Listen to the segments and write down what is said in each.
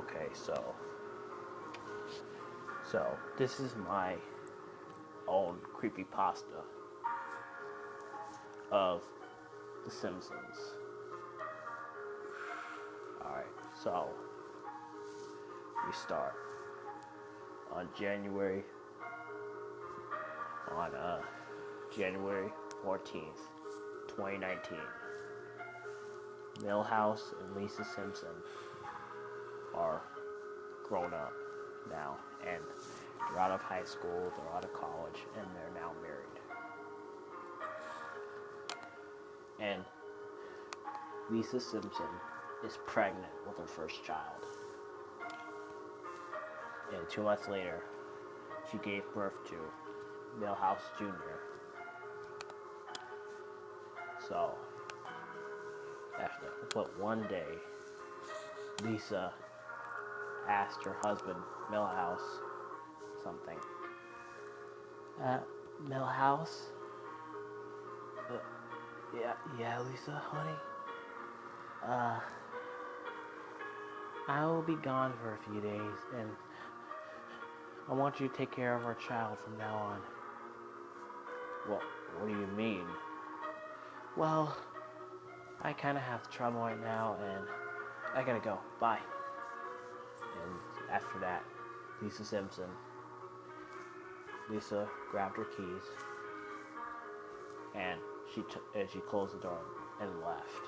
Okay, so this is my own creepypasta of The Simpsons. Alright, so we start on January 14th, 2019. Milhouse and Lisa Simpson are grown up now, and they're out of high school, they're out of college, and they're now married. And Lisa Simpson is pregnant with her first child. And 2 months later, she gave birth to Milhouse Jr. So, but one day, Lisa asked her husband, Milhouse, something. Milhouse? Yeah, Lisa, honey? I will be gone for a few days, and I want you to take care of our child from now on. Well, what do you mean? Well, I kind of have trouble right now, and I gotta go. Bye. And after that, Lisa grabbed her keys, and she closed the door and left,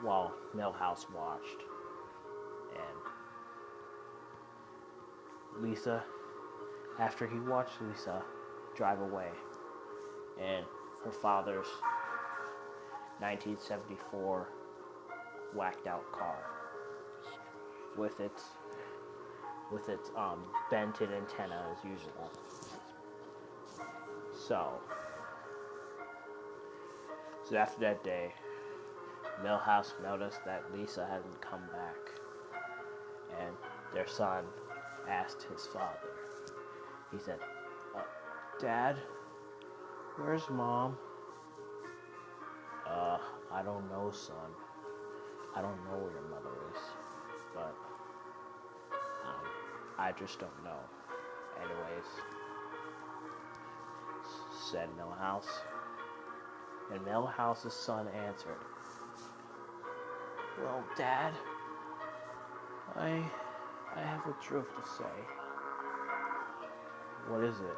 while Milhouse watched. And Lisa, after he watched Lisa drive away, and her father's 1974 whacked out car with its bented antenna as usual. So after that day, Milhouse noticed that Lisa hadn't come back, and their son asked his father. He said, Dad, where's Mom? I don't know, son. I don't know where your mother is, but I just don't know. Anyways, said Milhouse. And Milhouse's son answered, Well, Dad, I have the truth to say. What is it?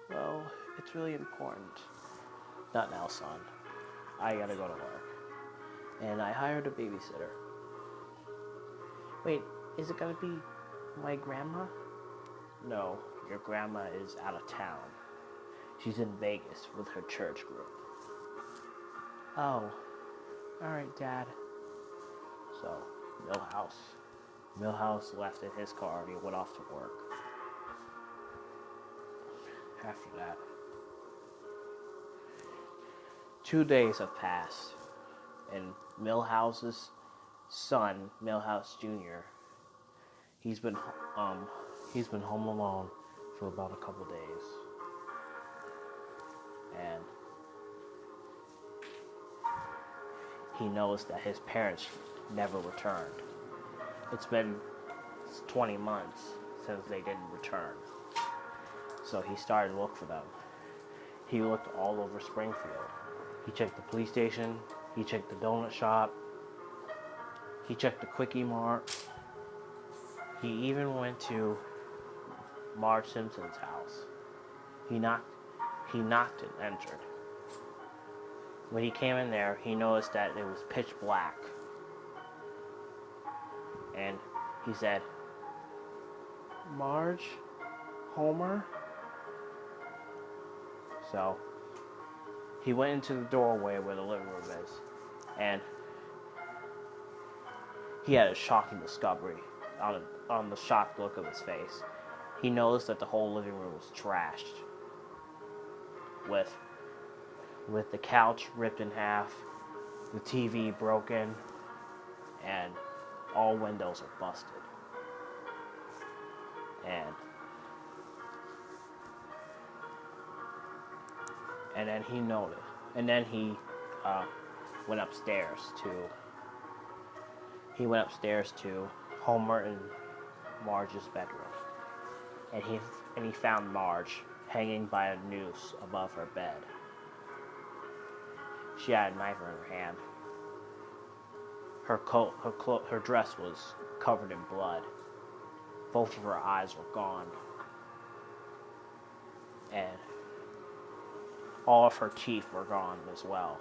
Well, it's really important. Not now, son. I gotta go to work. And I hired a babysitter. Wait, is it gonna be my grandma? No, your grandma is out of town. She's in Vegas with her church group. Oh, alright, Dad. So, Milhouse left in his car and he went off to work. After that, 2 days have passed, and Milhouse's son, Milhouse Jr., he's been home alone for about a couple days, and he knows that his parents never returned. It's been 20 months since they didn't return. So he started to look for them. He looked all over Springfield. He checked the police station. He checked the donut shop. He checked the Quickie Mart. He even went to Marge Simpson's house. He knocked and entered. When he came in there, he noticed that it was pitch black. And he said, Marge? Homer? So he went into the doorway where the living room is, and he had a shocking discovery on the shocked look of his face. He noticed that the whole living room was trashed, with the couch ripped in half, the TV broken, and all windows are busted. And then he noticed, and then he went upstairs he went upstairs to Homer and Marge's bedroom, and he found Marge hanging by a noose above her bed. She had a knife in her hand. Her dress was covered in blood. Both of her eyes were gone, and all of her teeth were gone as well.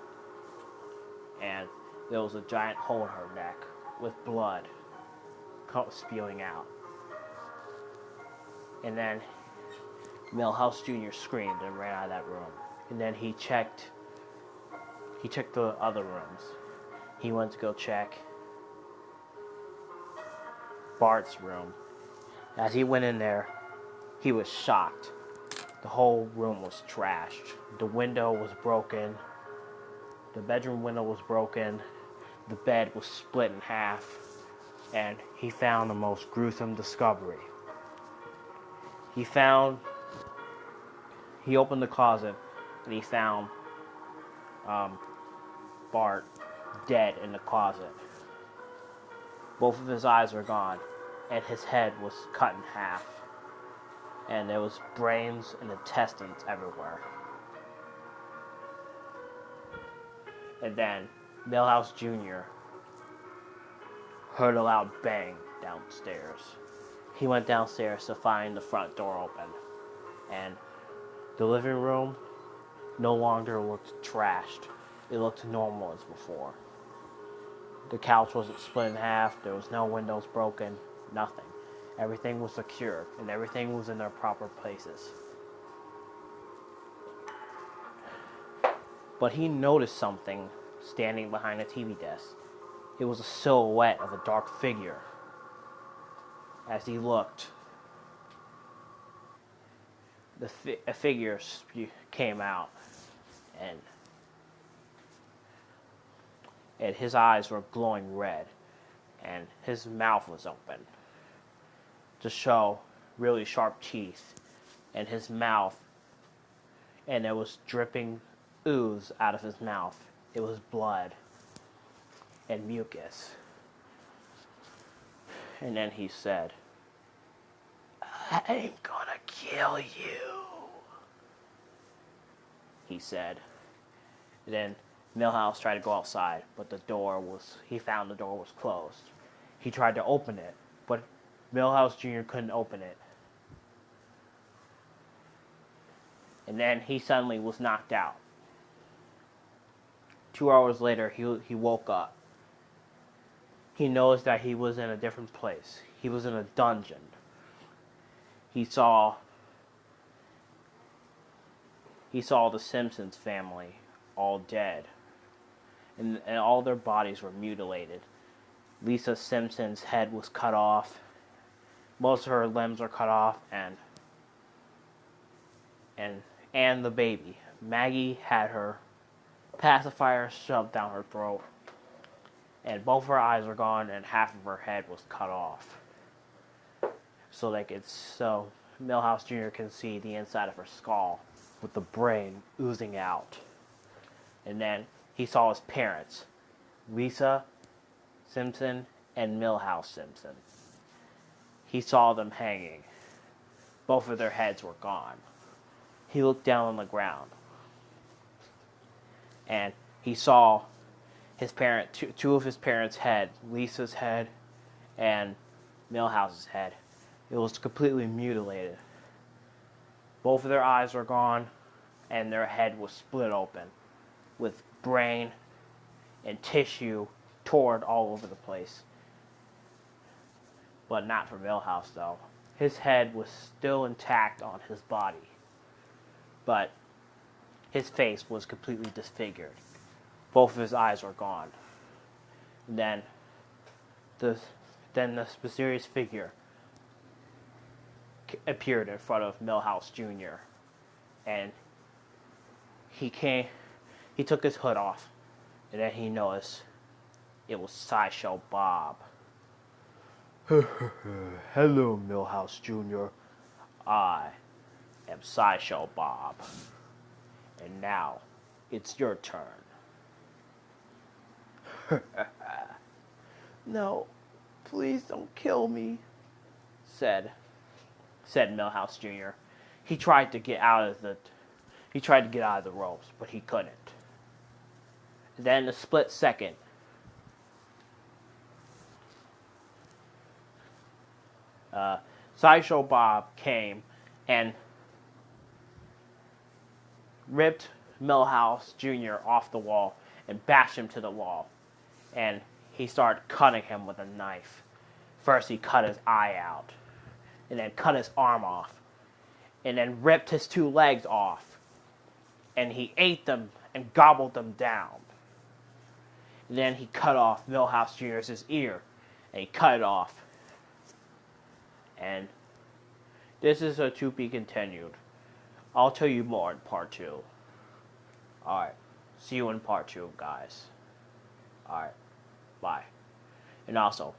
And there was a giant hole in her neck with blood spewing out. And then Milhouse Jr. screamed and ran out of that room. And then he checked the other rooms. He went to go check Bart's room. As he went in there, he was shocked. The whole room was trashed. The window was broken. The bedroom window was broken. The bed was split in half. And he found the most gruesome discovery. He opened the closet and he found Bart dead in the closet. Both of his eyes were gone, and his head was cut in half. And there was brains and intestines everywhere. And then Milhouse Jr. heard a loud bang downstairs. He went downstairs to find the front door open, and the living room no longer looked trashed. It looked normal as before. The couch wasn't split in half. There was no windows broken. Nothing. Everything was secure, and everything was in their proper places. But he noticed something standing behind a TV desk. It was a silhouette of a dark figure. As he looked, a figure came out, and his eyes were glowing red, and his mouth was open to show really sharp teeth, and his mouth, and there was dripping ooze out of his mouth. It was blood and mucus. And then he said, "I'm gonna kill you," he said. And then Milhouse tried to go outside, but he found the door was closed. He tried to open it, but Milhouse Jr. couldn't open it. And then he suddenly was knocked out. 2 hours later, he woke up. He noticed that he was in a different place. He was in a dungeon. He saw the Simpsons family all dead. And all their bodies were mutilated. Lisa Simpson's head was cut off. Most of her limbs were cut off, and the baby. Maggie had her pacifier shoved down her throat, and both her eyes were gone, and half of her head was cut off. So Milhouse Jr. can see the inside of her skull with the brain oozing out. And then he saw his parents, Lisa Simpson and Milhouse Simpson. He saw them hanging. Both of their heads were gone. He looked down on the ground, and he saw two of his parents' head, Lisa's head and Milhouse's head. It was completely mutilated. Both of their eyes were gone, and their head was split open, with brain and tissue torn all over the place. But not for Milhouse, though. His head was still intact on his body, but his face was completely disfigured. Both of his eyes were gone. And then the mysterious figure appeared in front of Milhouse Jr. And he took his hood off, and then he noticed it was Sideshow Bob. "Hello, Milhouse Jr. I am Sideshow Bob. And now, it's your turn." "No, Please don't kill me, said Millhouse Jr. He tried to get out of the ropes, but he couldn't. Then in a split second, Sideshow Bob came and ripped Millhouse Jr. off the wall and bashed him to the wall. And he started cutting him with a knife. First he cut his eye out, and then cut his arm off, and then ripped his 2 legs off, and he ate them and gobbled them down. And then he cut off Millhouse Jr.'s ear, and he cut it off. And this is a to be continued. I'll tell you more in part 2. Alright, see you in part 2, guys. Alright, bye. And also,